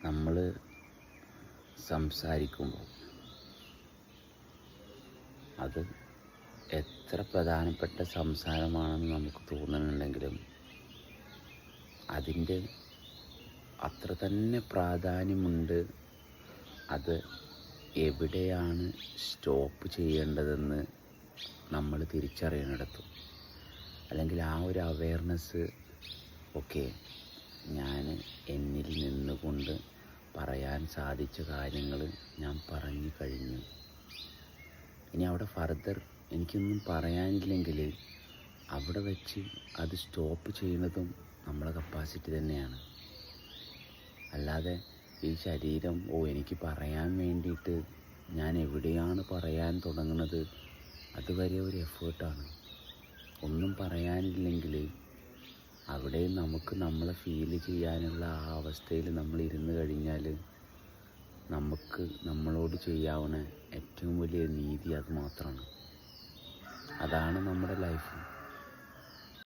നമ്മൾ സംസാരിക്കുമ്പോൾ അത് എത്ര പ്രധാനപ്പെട്ട സംസാരമാണെന്ന് നമുക്ക് തോന്നുന്നുണ്ടെങ്കിലും അതിൻ്റെ അത്ര തന്നെ പ്രാധാന്യമുണ്ട് അത് എവിടെയാണ് സ്റ്റോപ്പ് ചെയ്യേണ്ടതെന്ന് നമ്മൾ തിരിച്ചറിയണിടത്തു. അല്ലെങ്കിൽ ആ ഒരു അവെയർനെസ്, ഓക്കെ, ഞാൻ എന്നിൽ നിന്നുകൊണ്ട് പറയാൻ സാധിച്ച കാര്യങ്ങൾ ഞാൻ പറഞ്ഞു കഴിഞ്ഞു. ഇനി അവിടെ ഫർദർ എനിക്കൊന്നും പറയാനില്ലെങ്കിൽ അവിടെ വെച്ച് അത് സ്റ്റോപ്പ് ചെയ്യുന്നതും നമ്മളെ കപ്പാസിറ്റി തന്നെയാണ്. അല്ലാതെ ഈ ശരീരം എനിക്ക് പറയാൻ വേണ്ടിയിട്ട് ഞാൻ എവിടെയാണ് പറയാൻ തുടങ്ങുന്നത് അതുവരെ ഒരു എഫേർട്ടാണ്. ഒന്നും പറയാനില്ലെങ്കിൽ അവിടെ നമുക്ക് നമ്മളെ ഫീൽ ചെയ്യാനുള്ള ആ അവസ്ഥയിൽ നമ്മൾ ഇരുന്ന് കഴിഞ്ഞാൽ നമുക്ക് നമ്മളോട് ചെയ്യാവുന്ന ഏറ്റവും വലിയ നീതി അത് മാത്രമാണ്. അതാണ് നമ്മുടെ ലൈഫ്.